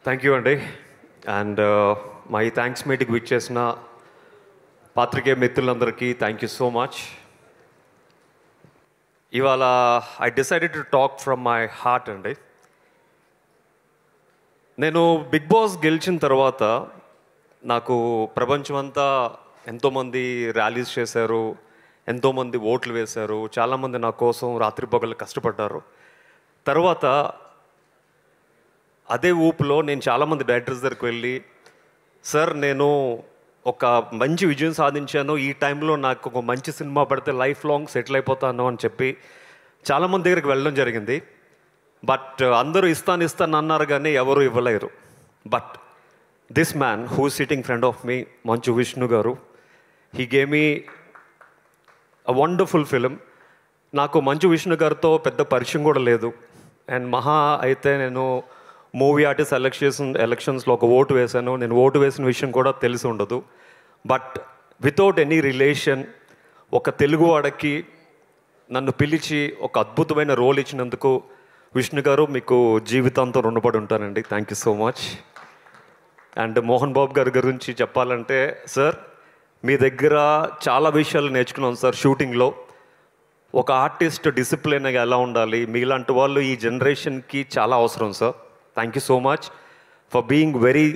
Thank you అండి. And my thanks meeting విచ్చేసిన పాత్రికేయ మిత్రులందరికీ థ్యాంక్ యూ సో మచ్. ఇవాళ I decided to talk from my heart అండి. నేను బిగ్ బాస్ గెలిచిన తర్వాత నాకు ప్రపంచమంతా ఎంతోమంది ర్యాలీస్ చేశారు, ఎంతోమంది ఓట్లు వేశారు, చాలామంది నా కోసం రాత్రి పగలు కష్టపడ్డారు. తర్వాత అదే ఊపులో నేను చాలామంది డైరెక్టర్స్ దగ్గరికి వెళ్ళి, సార్ నేను ఒక మంచి విజయం సాధించాను, ఈ టైంలో నాకు ఒక మంచి సినిమా పడితే లైఫ్ లాంగ్ సెటిల్ అయిపోతాను అని చెప్పి చాలామంది దగ్గరికి వెళ్ళడం జరిగింది. బట్ అందరూ ఇస్తాను అన్నారు కానీ ఎవరు ఇవ్వలేరు. But this man who sitting friend of me, Manchu Vishnu గారు, he gave me a wonderful film. నాకు మంచు విష్ణు గారితో పెద్ద పరిచయం కూడా లేదు. అండ్ మహా అయితే నేను మూవీ ఆర్టిస్ట్ ఎలక్షన్స్లో ఒక ఓటు వేశాను. నేను ఓటు వేసిన విషయం కూడా తెలిసి ఉండదు. బట్ వితౌట్ ఎనీ రిలేషన్ ఒక తెలుగువాడకి నన్ను పిలిచి ఒక అద్భుతమైన రోల్ ఇచ్చినందుకు విష్ణు గారు మీకు జీవితాంతం రుణపడి ఉంటానండి. Thank you so much. And Mohan Babu గారి గురించి చెప్పాలంటే, సార్ మీ దగ్గర చాలా విషయాలు నేర్చుకున్నాం సార్. షూటింగ్లో ఒక ఆర్టిస్ట్ డిసిప్లిన్గా ఎలా ఉండాలి, మీలాంటి వాళ్ళు ఈ జనరేషన్కి చాలా అవసరం sir. Thank you so much for being very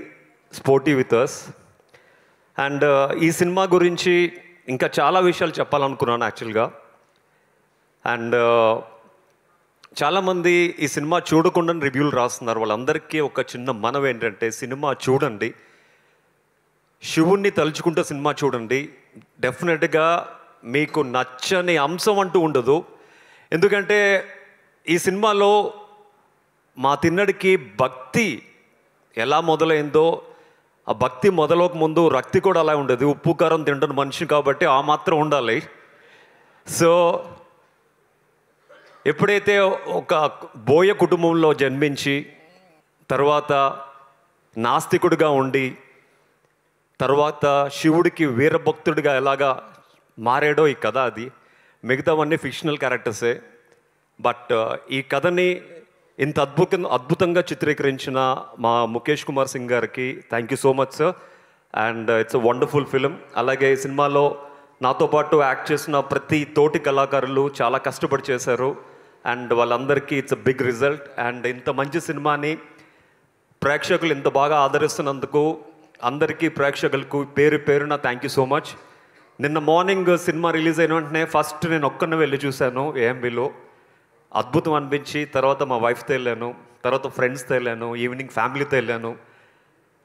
sportive with us. And ఈ సినిమా గురించి ఇంకా చాలా విషయాలు చెప్పాలనుకున్నాను యాక్చువల్గా. అండ్ చాలామంది ఈ సినిమా చూడకుండా రివ్యూలు రాస్తున్నారు. వాళ్ళందరికీ ఒక చిన్న మనవి ఏంటంటే, సినిమా చూడండి, శివుణ్ణి తలుచుకుంటే సినిమా చూడండి. డెఫినెట్గా మీకు నచ్చని అంశం అంటూ ఉండదు. ఎందుకంటే ఈ సినిమాలో మా తిన్నడికి భక్తి ఎలా మొదలైందో, ఆ భక్తి మొదలక ముందు రక్తి కూడా అలా ఉండదు. ఉప్పు కారం తింటున్న మనిషి కాబట్టి ఆ మాత్రం ఉండాలి. సో ఎప్పుడైతే ఒక బోయ కుటుంబంలో జన్మించి తర్వాత నాస్తికుడిగా ఉండి తర్వాత శివుడికి వీరభక్తుడిగా ఎలాగా మారాడో ఈ కథ, అది మిగతావన్నీ ఫిక్షనల్ క్యారెక్టర్సే. బట్ ఈ కథని ఇంత అద్భుతంగా చిత్రీకరించిన మా ముఖేష్ కుమార్ సింగ్ గారికి thank you so much sir. And it's a wonderful film. అలాగే ఈ సినిమాలో నాతో పాటు యాక్ట్ చేసిన ప్రతి తోటి కళాకారులు చాలా కష్టపడి చేశారు. అండ్ వాళ్ళందరికీ it's a big result. And ఇంత మంచి సినిమాని ప్రేక్షకులు ఇంత బాగా ఆదరిస్తున్నందుకు అందరికీ ప్రేక్షకులకు పేరు పేరున థ్యాంక్ యూ సో మచ్. నిన్న మార్నింగ్ సినిమా రిలీజ్ అయిన వెంటనే ఫస్ట్ నేను ఒక్కనే వెళ్ళి చూశాను ఏఎంబీలో. అద్భుతం అనిపించి తర్వాత మా వైఫ్తో వెళ్ళాను, తర్వాత ఫ్రెండ్స్తో వెళ్ళాను, ఈవినింగ్ ఫ్యామిలీతో వెళ్ళాను.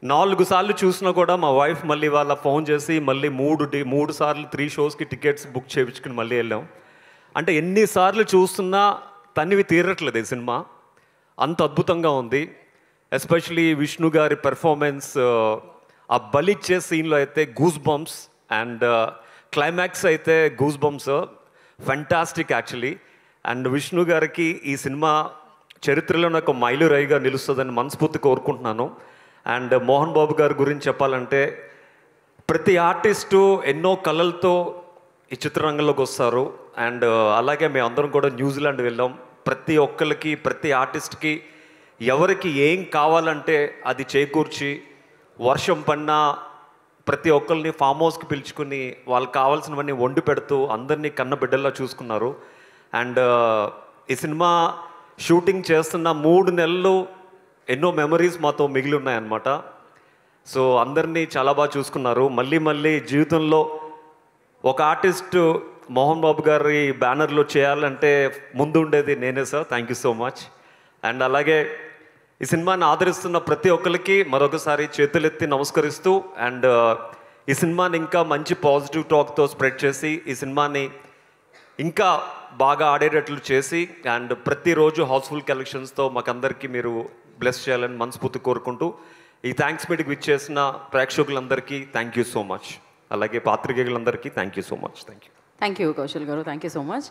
4 సార్లు చూసినా కూడా మా వైఫ్ మళ్ళీ వాళ్ళ ఫోన్ చేసి మళ్ళీ 3 సార్లు 3 షోస్కి టికెట్స్ బుక్ చేయించుకుని మళ్ళీ వెళ్ళాం. అంటే ఎన్నిసార్లు చూస్తున్నా తనివి తీరట్లేదు ఈ సినిమా, అంత అద్భుతంగా ఉంది. ఎస్పెషలీ విష్ణు గారి పెర్ఫార్మెన్స్, ఆ బలిచ్చే సీన్లో అయితే గూస్ బంప్స్, అండ్ క్లైమాక్స్ అయితే goose bumps, fantastic actually. And Vishnu గారికి ఈ సినిమా చరిత్రలో నాకు మైలురాయిగా నిలుస్తుందని మనస్ఫూర్తి కోరుకుంటున్నాను. అండ్ మోహన్ బాబు గారి గురించి చెప్పాలంటే, ప్రతి ఆర్టిస్టు ఎన్నో కళలతో ఈ చిత్రరంగంలోకి వస్తారు. అండ్ అలాగే మేము అందరం కూడా న్యూజిలాండ్ వెళ్ళాం. ప్రతి ఒక్కరికి, ప్రతి ఆర్టిస్ట్కి ఎవరికి ఏం కావాలంటే అది చేకూర్చి, వర్షం పడినా ప్రతి ఒక్కరిని ఫామ్ హౌస్కి పిలుచుకుని వాళ్ళకి కావాల్సినవన్నీ వండి పెడుతూ అందరినీ కన్నబిడ్డల్లా చూసుకున్నారు. అండ్ ఈ సినిమా షూటింగ్ చేస్తున్న 3 నెలలు ఎన్నో మెమరీస్ మాతో మిగిలి ఉన్నాయన్నమాట. సో అందరినీ చాలా బాగా చూసుకున్నారు. మళ్ళీ జీవితంలో ఒక ఆర్టిస్ట్ మోహన్ బాబు గారి బ్యానర్లో చేయాలంటే ముందు ఉండేది నేనే sir. Thank you so much. And అలాగే ఈ సినిమాని ఆదరిస్తున్న ప్రతి ఒక్కరికి మరొకసారి చేతులెత్తి నమస్కరిస్తూ, అండ్ ఈ సినిమాని ఇంకా మంచి పాజిటివ్ టాక్తో స్ప్రెడ్ చేసి ఈ సినిమాని ఇంకా బాగా ఆడేటట్లు చేసి, అండ్ ప్రతిరోజు హౌస్ఫుల్ కలెక్షన్స్తో మాకందరికీ మీరు బ్లెస్ చేయాలని మనస్ఫూర్తి కోరుకుంటూ, ఈ థ్యాంక్స్ మీటింగ్ విచ్చేసిన ప్రేక్షకులందరికీ థ్యాంక్ యూ సో మచ్. అలాగే పాత్రికేయులందరికీ thank you so much. Thank you Kaushal గారు. Thank you so much.